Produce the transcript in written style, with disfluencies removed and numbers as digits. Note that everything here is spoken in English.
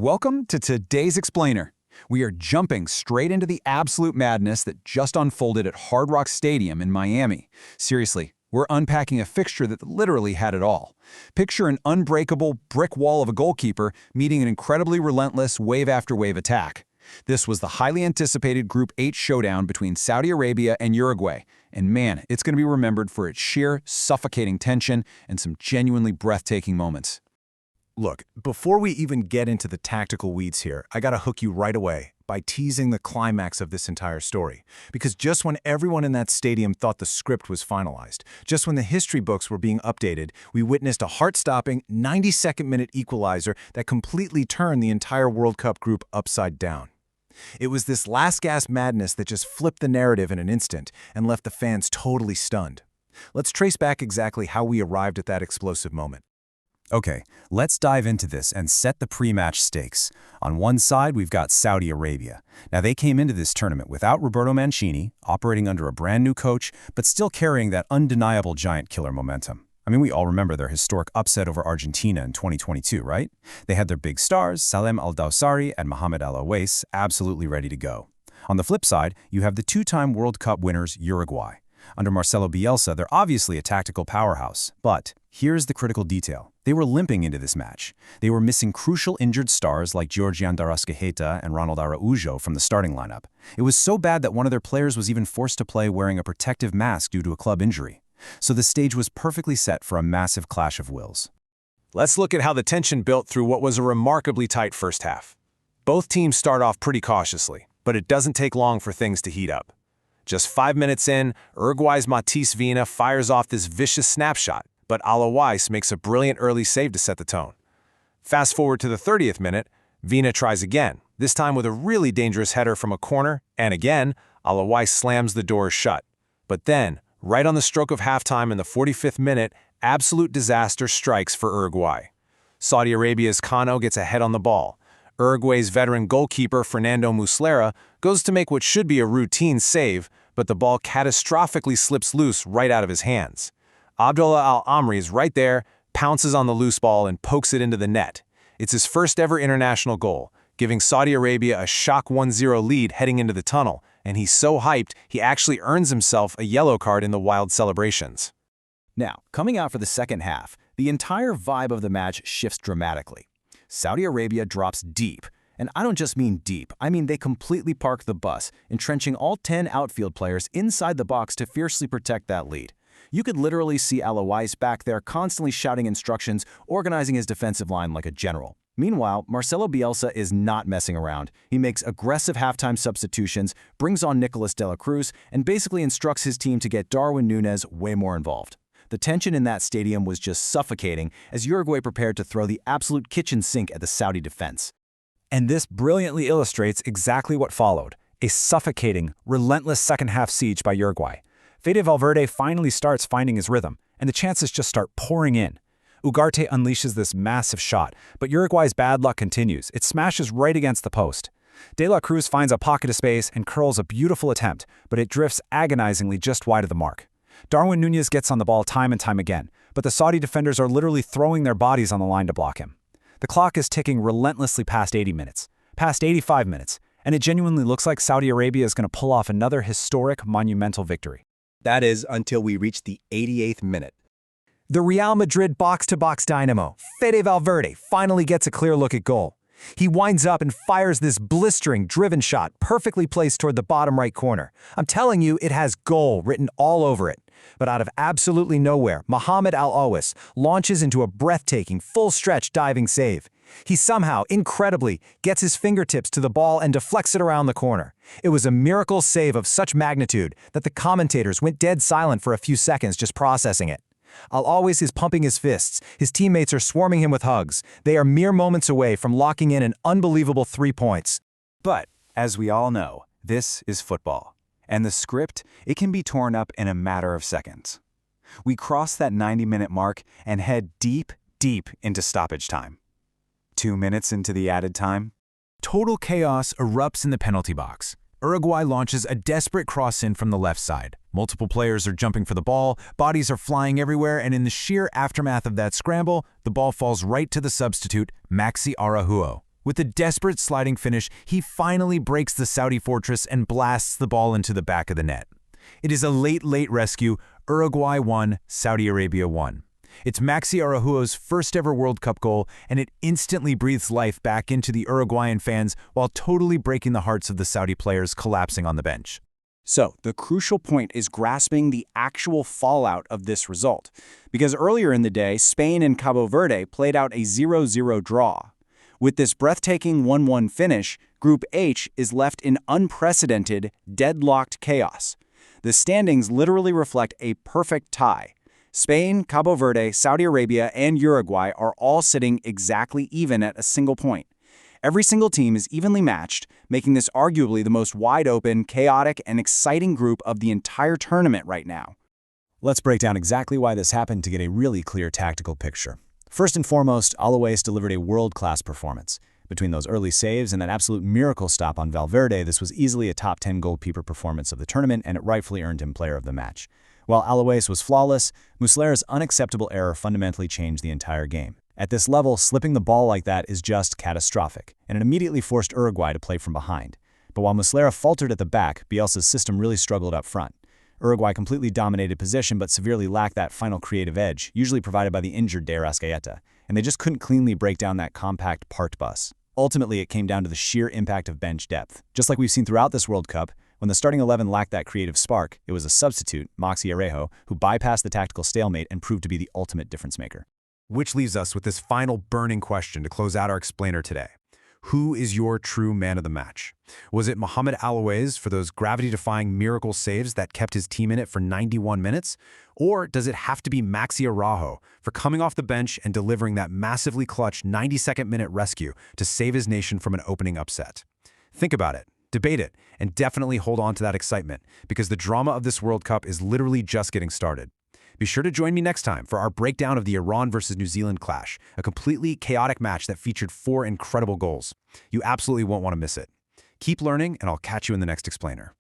Welcome to today's Explainer. We are jumping straight into the absolute madness that just unfolded at Hard Rock Stadium in Miami. Seriously, we're unpacking a fixture that literally had it all. Picture an unbreakable brick wall of a goalkeeper meeting an incredibly relentless wave-after-wave attack. This was the highly anticipated Group H showdown between Saudi Arabia and Uruguay, and man, it's going to be remembered for its sheer, suffocating tension and some genuinely breathtaking moments. Look, before we even get into the tactical weeds here, I gotta hook you right away by teasing the climax of this entire story. Because just when everyone in that stadium thought the script was finalized, just when the history books were being updated, we witnessed a heart-stopping 92nd-minute equalizer that completely turned the entire World Cup group upside down. It was this last-gasp madness that just flipped the narrative in an instant and left the fans totally stunned. Let's trace back exactly how we arrived at that explosive moment. Okay, let's dive into this and set the pre-match stakes. On one side, we've got Saudi Arabia. Now, they came into this tournament without Roberto Mancini, operating under a brand new coach, but still carrying that undeniable giant killer momentum. I mean, we all remember their historic upset over Argentina in 2022, right? They had their big stars, Salem Al-Dawsari and Mohamed Al-Owais, absolutely ready to go. On the flip side, you have the two-time World Cup winners, Uruguay. Under Marcelo Bielsa, they're obviously a tactical powerhouse. But here's the critical detail. They were limping into this match. They were missing crucial injured stars like Georgian Darascaeta and Ronald Araujo from the starting lineup. It was so bad that one of their players was even forced to play wearing a protective mask due to a club injury. So the stage was perfectly set for a massive clash of wills. Let's look at how the tension built through what was a remarkably tight first half. Both teams start off pretty cautiously, but it doesn't take long for things to heat up. Just 5 minutes in, Uruguay's Matías Vina fires off this vicious snapshot, but Al-Owais makes a brilliant early save to set the tone. Fast forward to the 30th minute, Vina tries again, this time with a really dangerous header from a corner, and again, Al-Owais slams the doors shut. But then, right on the stroke of halftime in the 45th minute, absolute disaster strikes for Uruguay. Saudi Arabia's Cano gets a head on the ball. Uruguay's veteran goalkeeper Fernando Muslera goes to make what should be a routine save, but the ball catastrophically slips loose right out of his hands. Abdullah Al-Amri is right there, pounces on the loose ball and pokes it into the net. It's his first ever international goal, giving Saudi Arabia a shock 1-0 lead heading into the tunnel, and he's so hyped he actually earns himself a yellow card in the wild celebrations. Now, coming out for the second half, the entire vibe of the match shifts dramatically. Saudi Arabia drops deep, and I don't just mean deep, I mean they completely park the bus, entrenching all 10 outfield players inside the box to fiercely protect that lead. You could literally see Al-Owais back there constantly shouting instructions, organizing his defensive line like a general. Meanwhile, Marcelo Bielsa is not messing around. He makes aggressive halftime substitutions, brings on Nicolas de la Cruz, and basically instructs his team to get Darwin Núñez way more involved. The tension in that stadium was just suffocating as Uruguay prepared to throw the absolute kitchen sink at the Saudi defense. And this brilliantly illustrates exactly what followed, a suffocating, relentless second-half siege by Uruguay. Fede Valverde finally starts finding his rhythm, and the chances just start pouring in. Ugarte unleashes this massive shot, but Uruguay's bad luck continues. It smashes right against the post. De la Cruz finds a pocket of space and curls a beautiful attempt, but it drifts agonizingly just wide of the mark. Darwin Núñez gets on the ball time and time again, but the Saudi defenders are literally throwing their bodies on the line to block him. The clock is ticking relentlessly past 80 minutes, past 85 minutes, and it genuinely looks like Saudi Arabia is going to pull off another historic, monumental victory. That is until we reach the 88th minute. The Real Madrid box-to-box dynamo, Fede Valverde, finally gets a clear look at goal. He winds up and fires this blistering, driven shot perfectly placed toward the bottom right corner. I'm telling you, it has goal written all over it. But out of absolutely nowhere, Mohamed Al-Owais launches into a breathtaking, full-stretch diving save. He somehow, incredibly, gets his fingertips to the ball and deflects it around the corner. It was a miracle save of such magnitude that the commentators went dead silent for a few seconds just processing it. Al-Owais is pumping his fists. His teammates are swarming him with hugs. They are mere moments away from locking in an unbelievable 3 points. But, as we all know, this is football. And the script, it can be torn up in a matter of seconds. We cross that 90-minute mark and head deep, deep into stoppage time. 2 minutes into the added time, Total chaos erupts in the penalty box. Uruguay launches a desperate cross-in from the left side. Multiple players are jumping for the ball, bodies are flying everywhere, and in the sheer aftermath of that scramble, the ball falls right to the substitute, Maxi Araujo. With a desperate sliding finish, he finally breaks the Saudi fortress and blasts the ball into the back of the net. It is a late rescue. Uruguay 1, Saudi Arabia 1. It's Maxi Araujo's first ever World Cup goal, and it instantly breathes life back into the Uruguayan fans while totally breaking the hearts of the Saudi players collapsing on the bench. So, the crucial point is grasping the actual fallout of this result, because earlier in the day, Spain and Cabo Verde played out a 0-0 draw. With this breathtaking 1-1 finish, Group H is left in unprecedented, deadlocked chaos. The standings literally reflect a perfect tie. Spain, Cabo Verde, Saudi Arabia, and Uruguay are all sitting exactly even at a single point. Every single team is evenly matched, making this arguably the most wide-open, chaotic, and exciting group of the entire tournament right now. Let's break down exactly why this happened to get a really clear tactical picture. First and foremost, Al-Owais delivered a world-class performance. Between those early saves and that absolute miracle stop on Valverde, this was easily a top 10 goalkeeper performance of the tournament, and it rightfully earned him player of the match. While Al-Owais was flawless, Muslera's unacceptable error fundamentally changed the entire game. At this level, slipping the ball like that is just catastrophic, and it immediately forced Uruguay to play from behind. But while Muslera faltered at the back, Bielsa's system really struggled up front. Uruguay completely dominated possession but severely lacked that final creative edge, usually provided by the injured De Arrascaeta, and they just couldn't cleanly break down that compact parked bus. Ultimately, it came down to the sheer impact of bench depth. Just like we've seen throughout this World Cup, when the starting 11 lacked that creative spark, it was a substitute, Maxi Araujo, who bypassed the tactical stalemate and proved to be the ultimate difference maker. Which leaves us with this final burning question to close out our explainer today. Who is your true man of the match? Was it Mohamed Al-Owais for those gravity-defying miracle saves that kept his team in it for 91 minutes? Or does it have to be Maxi Araujo for coming off the bench and delivering that massively clutch 92nd-minute rescue to save his nation from an opening upset? Think about it, debate it, and definitely hold on to that excitement, because the drama of this World Cup is literally just getting started. Be sure to join me next time for our breakdown of the Iran versus New Zealand clash, a completely chaotic match that featured 4 incredible goals. You absolutely won't want to miss it. Keep learning, and I'll catch you in the next explainer.